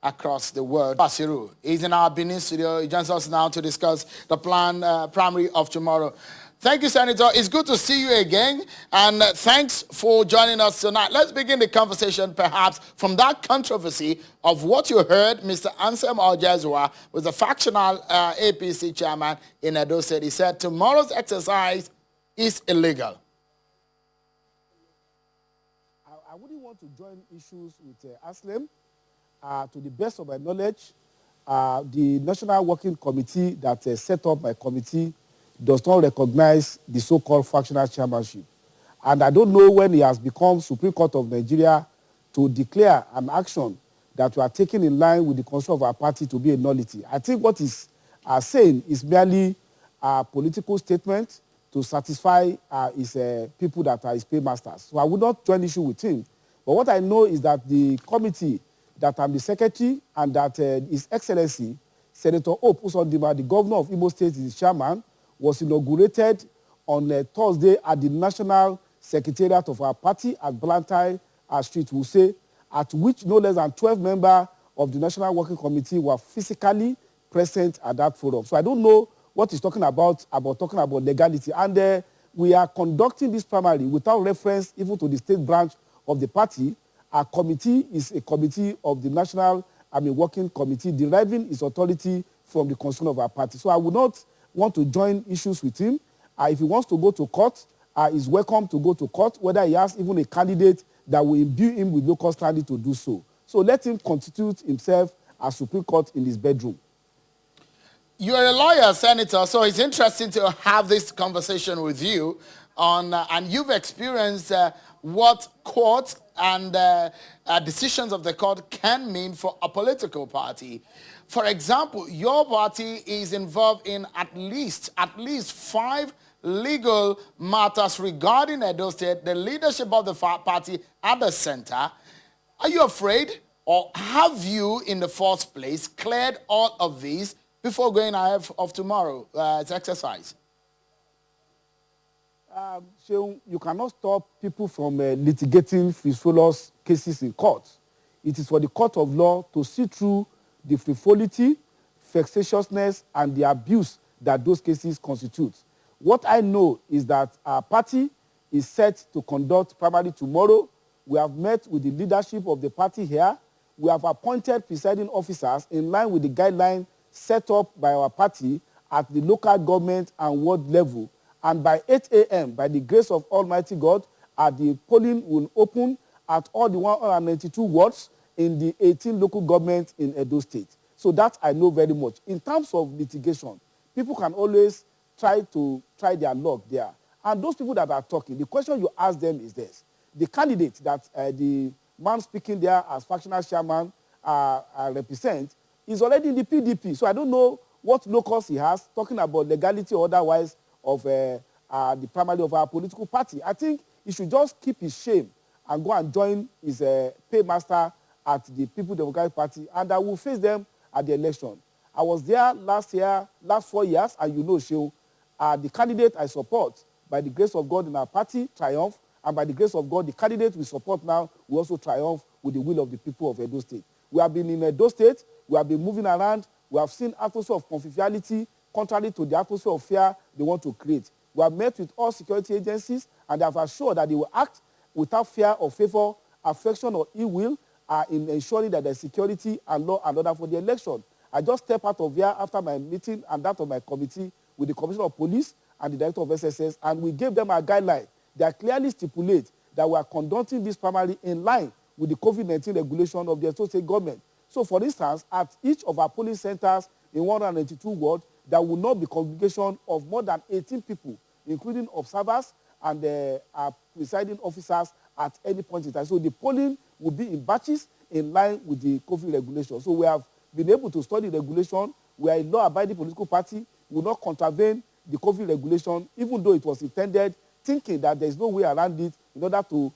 across the world. Basiru is in our Benin studio. He joins us now to discuss the planned primary of tomorrow. Thank you, Senator. It's good to see you again, and thanks for joining us tonight. Let's begin the conversation perhaps from that controversy of what you heard Mr. Ansem Oljazwa was the factional APC chairman in Edo State. He said tomorrow's exercise is illegal. I wouldn't want to join issues with Aslem. To the best of my knowledge, the National Working Committee that set up my committee does not recognize the so-called factional chairmanship. And I don't know when he has become Supreme Court of Nigeria to declare an action that we are taking in line with the constitution of our party to be a nullity. I think what he's saying is merely a political statement to satisfy his people that are his paymasters. So I would not join issue with him. But what I know is that the committee that I'm the secretary and that His Excellency Senator Hope Uzodimma, the governor of Imo State, is chairman, was inaugurated on Thursday at the National Secretariat of our party at Blantyre Street, Wuse, at which no less than 12 members of the National Working Committee were physically present at that forum. So I don't know what he's talking about talking about legality. And we are conducting this primary without reference even to the state branch of the party. Our committee is a committee of the National Working Committee, deriving its authority from the constitution of our party. So I would not want to join issues with him. If he wants to go to court, he's welcome to go to court, whether he has even a candidate that will imbue him with local standing to do so. So let him constitute himself as Supreme Court in his bedroom. You're a lawyer, Senator, so it's interesting to have this conversation with you on, and you've experienced what courts and decisions of the court can mean for a political party. For example, your party is involved in at least 5 legal matters regarding Edo State, the leadership of the party at the center. Are you afraid, or have you, in the first place, cleared all of these before going ahead of tomorrow's exercise? So you cannot stop people from litigating frivolous cases in court. It is for the court of law to see through the frivolity, vexatiousness, and the abuse that those cases constitute. What I know is that our party is set to conduct primary tomorrow. We have met with the leadership of the party here. We have appointed presiding officers in line with the guidelines set up by our party at the local government and ward level. And by 8 a.m., by the grace of Almighty God, the polling will open at all the 192 wards in the 18 local governments in Edo State. So that I know very much. In terms of litigation, people can always try their luck there. And those people that are talking, the question you ask them is this. The candidate that the man speaking there as factional chairman represents is already in the PDP. So I don't know what locus he has, talking about legality or otherwise of the primary of our political party. I think he should just keep his shame and go and join his paymaster at the People Democratic Party, and I will face them at the election. I was there last 4 years, and you know, Shehu, the candidate I support, by the grace of God in our party, triumph, and by the grace of God, the candidate we support now will also triumph with the will of the people of Edo State. We have been in Edo State, we have been moving around, we have seen atmosphere of conviviality, contrary to the atmosphere of fear they want to create. We have met with all security agencies, and they have assured that they will act without fear or favor, affection or ill will, in ensuring that there's security and law and order for the election. I just stepped out of here after my meeting and that of my committee with the Commissioner of Police and the Director of SSS, and we gave them a guideline that clearly stipulates that we are conducting this primary in line with the COVID-19 regulation of the Edo State government. So, for instance, at each of our polling centers in 192 wards, there will not be congregation of more than 18 people, including observers and presiding officers at any point in time. So the polling will be in batches in line with the COVID regulation. So we have been able to study regulation. We are a law-abiding political party. We will not contravene the COVID regulation, even though it was intended, thinking that there is no way around it in order to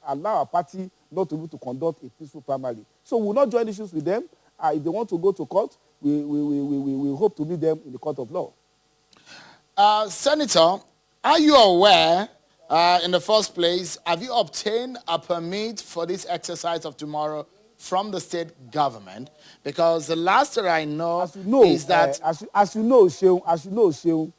allow our party not to be able to conduct a peaceful primary. So we will not join issues with them. If they want to go to court, we hope to meet them in the court of law. Senator, are you aware, in the first place, have you obtained a permit for this exercise of tomorrow from the state government? Because the last that I know As you know, is that Sheung,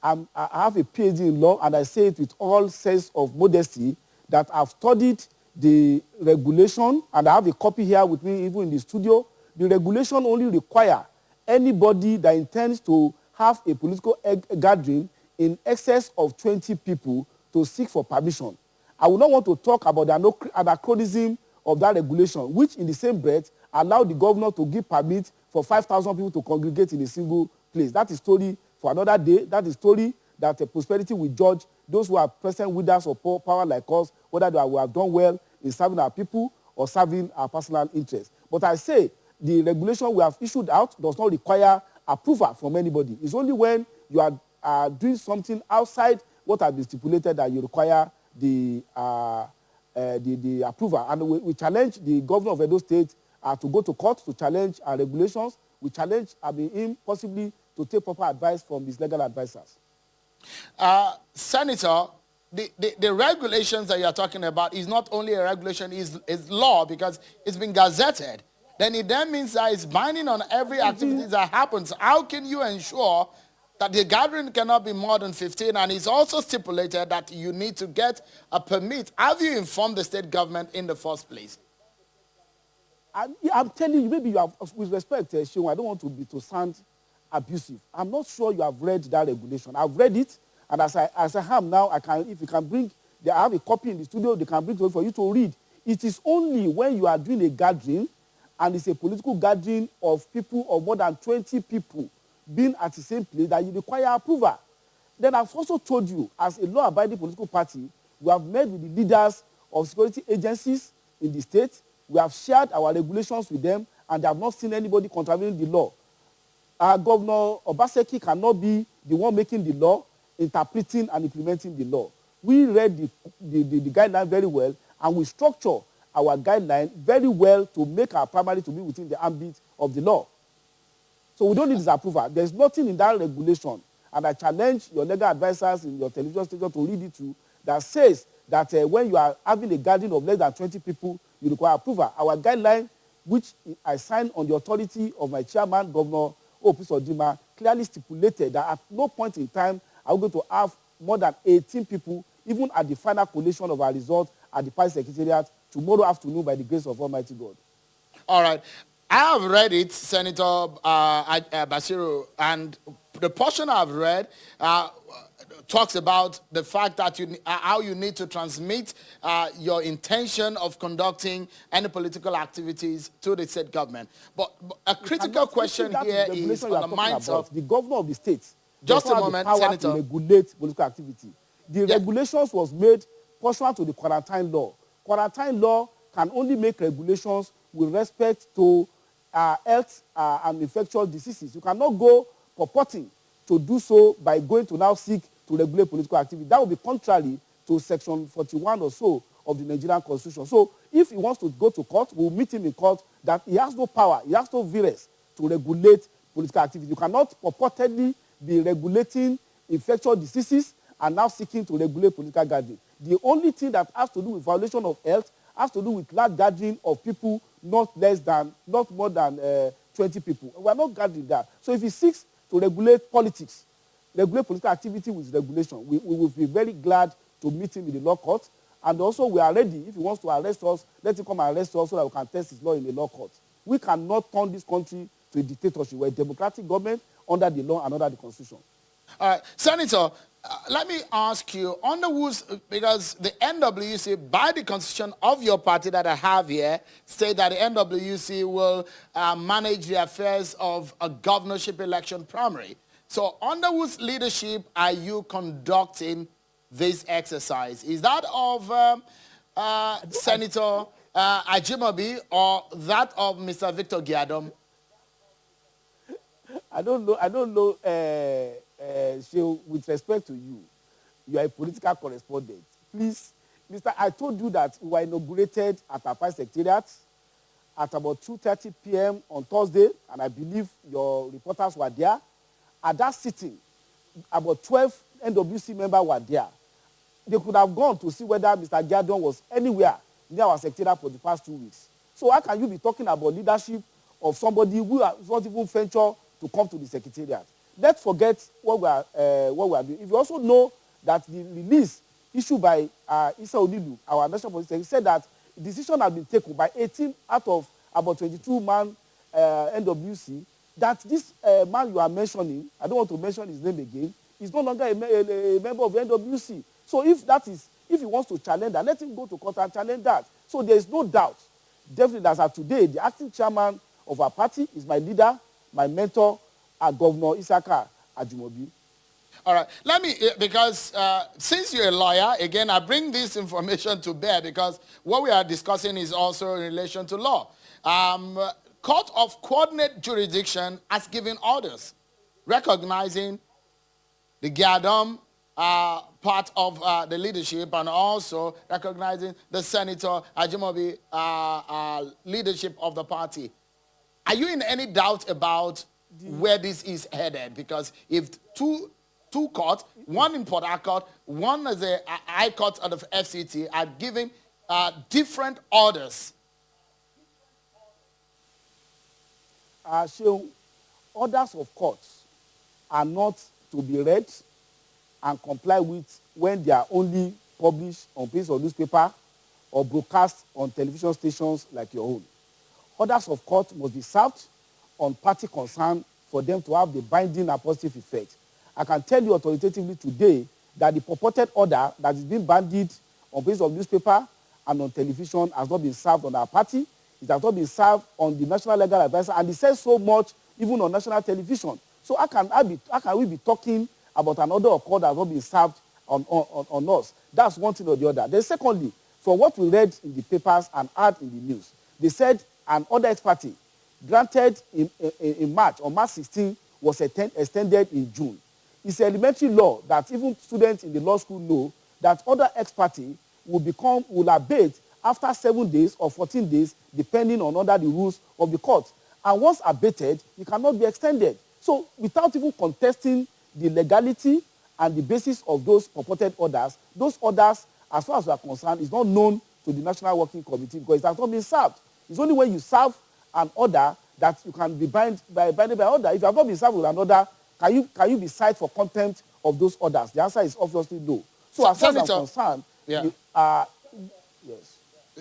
I have a PhD in law, and I say it with all sense of modesty that I've studied the regulation, and I have a copy here with me, even in the studio. The regulation only require anybody that intends to have a political gathering in excess of 20 people to seek for permission. I would not want to talk about the anachronism of that regulation, which in the same breath allowed the governor to give permit for 5,000 people to congregate in a single place. That is story for another day. That is story that prosperity will judge those who are present with us or power like us, whether they have done well in serving our people or serving our personal interests. But I say the regulation we have issued out does not require approval from anybody. It's only when you are doing something outside what has been stipulated that you require the approval. And we challenge the governor of Edo State to go to court to challenge our regulations. We challenge him possibly to take proper advice from his legal advisors. Senator, the regulations that you're talking about is not only a regulation, is law, because it's been gazetted. Then it then means that it's binding on every activity that happens. How can you ensure that the gathering cannot be more than 15? And it's also stipulated that you need to get a permit. Have you informed the state government in the first place? I'm telling you, maybe you have, with respect, Sheung, I don't want to sound abusive. I'm not sure you have read that regulation. I've read it, and as I am now, if you can bring, I have a copy in the studio, they can bring it for you to read. It is only when you are doing a gathering, and it's a political gathering of people, of more than 20 people being at the same place, that you require approval. Then I've also told you, as a law-abiding political party, we have met with the leaders of security agencies in the state. We have shared our regulations with them, and they have not seen anybody contravening the law. Governor Obaseki cannot be the one making the law, interpreting and implementing the law. We read the guideline very well, and we structure our guideline very well to make our primary to be within the ambit of the law. So we don't need his approval. There's nothing in that regulation, and I challenge your legal advisors in your television station to read it too, that says that when you are having a gathering of less than 20 people, you require approval. Our guideline, which I signed on the authority of my chairman, Governor Opisodima, clearly stipulated that at no point in time are we going to have more than 18 people, even at the final collation of our result at the party secretariat tomorrow afternoon by the grace of Almighty God. All right. I have read it, Senator Basiru, and the portion I've read talks about the fact that how you need to transmit your intention of conducting any political activities to the state government. But a critical question here is on the minds of the governor of the state. Just a moment, Senator. To regulate political activity. The regulations was made pursuant to the quarantine law. Quarantine law can only make regulations with respect to health and infectious diseases. You cannot go purporting to do so by going to now seek to regulate political activity. That would be contrary to Section 41 or so of the Nigerian Constitution. So if he wants to go to court, we'll meet him in court that he has no power, he has no virus to regulate political activity. You cannot purportedly be regulating infectious diseases and now seeking to regulate political gathering. The only thing that has to do with violation of health has to do with large gathering of people not more than 20 people. We are not gathering that. So if he seeks to regulate politics, regulate political activity with regulation, we will be very glad to meet him in the law court. And also we are ready, if he wants to arrest us, let him come and arrest us so that we can test his law in the law court. We cannot turn this country to a dictatorship. We're a democratic government under the law and under the Constitution. All right. Senator, let me ask you, under whose, because the NWC, by the constitution of your party that I have here, say that the NWC will manage the affairs of a governorship election primary. So under whose leadership are you conducting this exercise? Is that of Senator Ajibola or that of Mr. Victor Giadom? I don't know, with respect to you, you are a political correspondent. Please, I told you that we were inaugurated at our party secretariat at about 2:30 p.m. on Thursday, and I believe your reporters were there. At that sitting, about 12 NWC members were there. They could have gone to see whether Mr. Giadon was anywhere near our secretariat for the past 2 weeks. So how can you be talking about leadership of somebody who has not even venture to come to the secretariat? Let's forget what we are doing. If you also know that the release issued by Issa Onilu, our national police secretary, said that decision has been taken by 18 out of about 22-man NWC, that this man you are mentioning, I don't want to mention his name again, is no longer a member of the NWC. So if he wants to challenge that, let him go to court and challenge that. So there is no doubt, definitely, as of today, the acting chairman of our party is my leader, my mentor, Governor Isaka Ajimobi. All right. Let me, because since you're a lawyer, again, I bring this information to bear because what we are discussing is also in relation to law. Court of Coordinate Jurisdiction has given orders recognizing the Gadam part of the leadership and also recognizing the Senator Ajimobi leadership of the party. Are you in any doubt about where this is headed? Because if two courts, one in Port Harcourt, one as a high court of the FCT, are giving different orders. So orders of courts are not to be read and comply with when they are only published on pages of newspaper or broadcast on television stations like your own. Orders of court must be served on party concern for them to have the binding and positive effect. I can tell you authoritatively today that the purported order that is being bandied on pages of newspaper and on television has not been served on our party. It has not been served on the National Legal Advisor, and it says so much even on national television. So how can we be talking about an order of court that has not been served on us? That's one thing or the other. Then secondly, from what we read in the papers and heard in the news, they said an order ex parte granted in March, on March 16, was extended in June. It's an elementary law that even students in the law school know that order ex parte will abate after 7 days or 14 days, depending on under the rules of the court. And once abated, it cannot be extended. So without even contesting the legality and the basis of those purported orders, those orders, as far as we are concerned, is not known to the National Working Committee because it has not been served. It's only when you serve an order that you can be binded by order. If you have not been served with an order, can you be cited for contempt of those orders? The answer is obviously no. So as far as I'm concerned, yeah. Yes.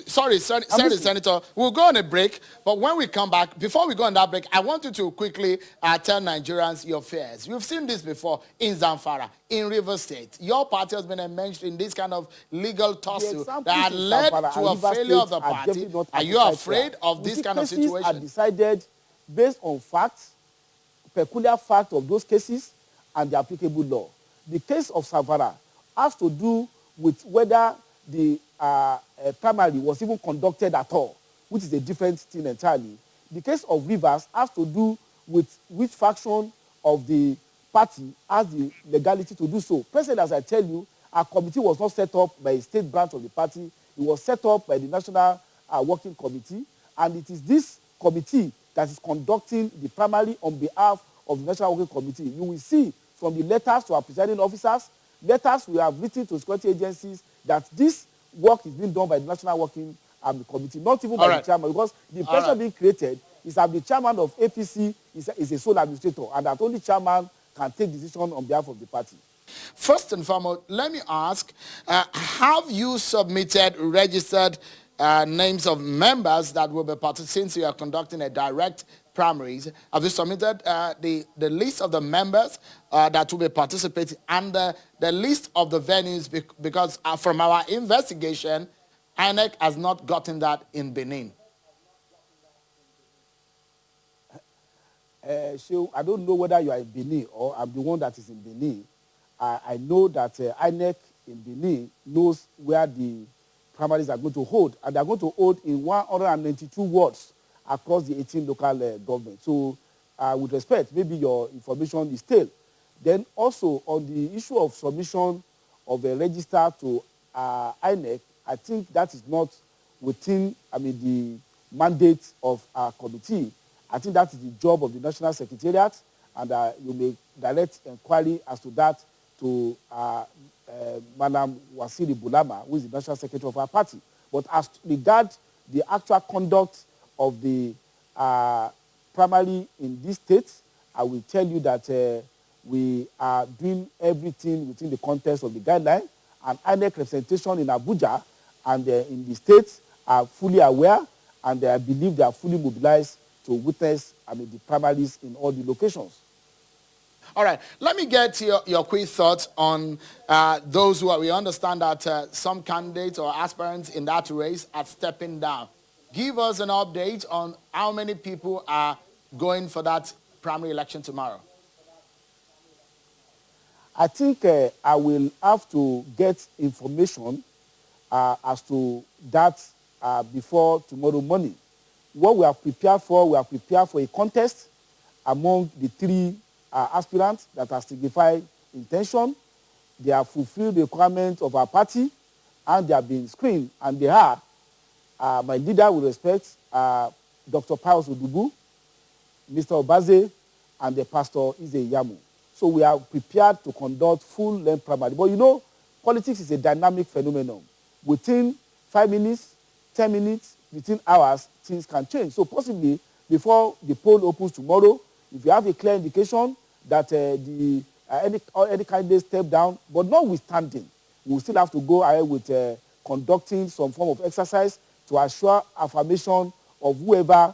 Sorry, Senator. We'll go on a break, but when we come back, before we go on that break, I want you to quickly tell Nigerians your fears. You've seen this before in Zamfara, in River State. Your party has been enmeshed in this kind of legal tussle that led to a failure of the party. Are you afraid of this kind of situation? Cases are decided based on facts, peculiar facts of those cases, and the applicable law. The case of Zamfara has to do with whether the primary was even conducted at all, which is a different thing entirely. The case of Rivers has to do with which faction of the party has the legality to do so. President, as I tell you, our committee was not set up by a state branch of the party. It was set up by the National Working Committee, and it is this committee that is conducting the primary on behalf of the National Working Committee. You will see from the letters to our presiding officers, letters we have written to security agencies, that this work is being done by the National Working Committee, not even by the chairman, because the impression being created is that the chairman of APC is a sole administrator, and that only chairman can take decision on behalf of the party. First and foremost, let me ask, have you submitted registered names of members that will be participating, since you are conducting a direct primaries? Have you submitted the list of the members that will be participating and the list of the venues? Because from our investigation, INEC has not gotten that in Benin. So I don't know whether you are in Benin or I'm the one that is in Benin. I know that INEC in Benin knows where the primaries are going to hold, and they are going to hold in 192 wards across the 18 local governments. So with respect, maybe your information is stale. Then also on the issue of submission of a register to INEC, I think that is not within, the mandate of our committee. I think that is the job of the National Secretariat, and you may direct inquiry as to that to Madam Wasiri Bulama, who is the National Secretary of our party. But as regard the actual conduct of the primary in this state, I will tell you that we are doing everything within the context of the guideline, and INEC representation in Abuja and in the states are fully aware, and I believe they are fully mobilized to witness the primaries in all the locations. All right, let me get your quick thoughts on those who are, we understand that some candidates or aspirants in that race are stepping down. Give us an update on how many people are going for that primary election tomorrow. I think I will have to get information as to that before tomorrow morning. What we are prepared for a contest among the three aspirants that have signified intention. They have fulfilled the requirements of our party, and they have been screened, and they are. My leader with respect, Dr. Pius Odubu, Mr. Obaze, and the Pastor Ize Yamu. So we are prepared to conduct full-length primary. But you know, politics is a dynamic phenomenon. Within 5 minutes, 10 minutes, within hours, things can change. So possibly, before the poll opens tomorrow, if you have a clear indication that any candidate step down, but notwithstanding, we will still have to go ahead with conducting some form of exercise to assure affirmation of whoever,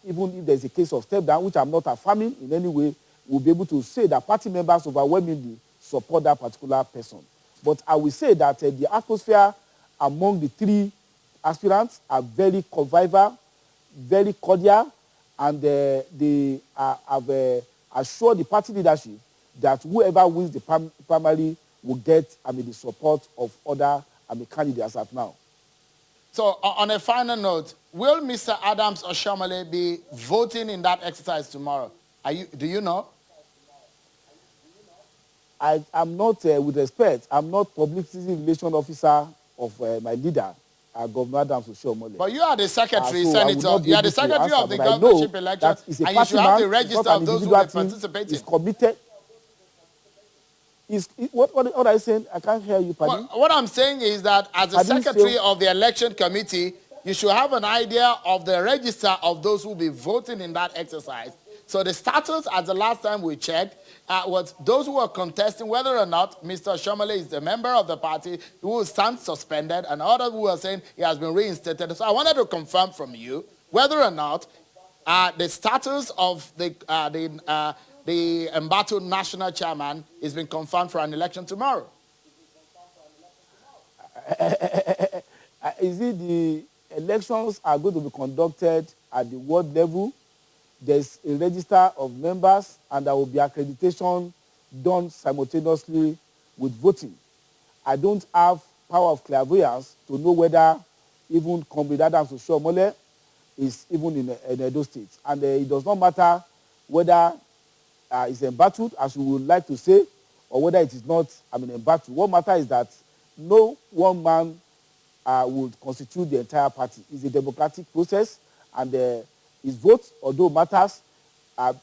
even if there's a case of step down, which I'm not affirming in any way, will be able to say that party members overwhelmingly support that particular person. But I will say that the atmosphere among the three aspirants are very convivial, very cordial, and they have assured the party leadership that whoever wins the primary will get the support of other candidates at now. So on a final note, will Mr. Adams Oshiomhole be voting in that exercise tomorrow? Do you know? I'm not, with respect, I'm not publicity relation officer of my leader, Governor Adams Oshiomhole. But you are the secretary, So Senator. You are the secretary of the governorship election, and you should have the register of those who are participating. Is committed. What are you saying? I can't hear you, Paddy. What I'm saying is that as a secretary of the election committee, you should have an idea of the register of those who will be voting in that exercise. So the status, as the last time we checked, was those who are contesting whether or not Mr. Oshiomhole is a member of the party who will stand suspended, and others who are saying he has been reinstated. So I wanted to confirm from you whether or not the status of the embattled national chairman is being confirmed for an election tomorrow. Is it the elections are going to be conducted at the ward level? There's a register of members, and there will be accreditation done simultaneously with voting. I don't have power of clairvoyance to know whether even Comrade Adams Oshiomhole is even in Edo State. And it does not matter whether it's embattled, as we would like to say, or whether it is not embattled. What matters is that no one man would constitute the entire party. It's a democratic process, and his vote, although matters,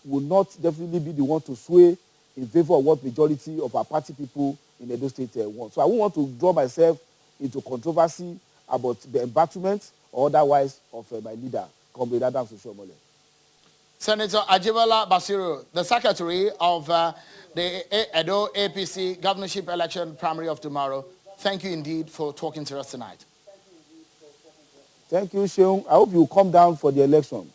will not definitely be the one to sway in favor of what majority of our party people in Edo State want. So I won't want to draw myself into controversy about the embattlement or otherwise of my leader, Comrade Adams Oshiomhole. Senator Ajibola Basiru, the secretary of the Edo APC governorship election primary of tomorrow, thank you indeed for talking to us tonight. Thank you, Sheung. I hope you will come down for the election.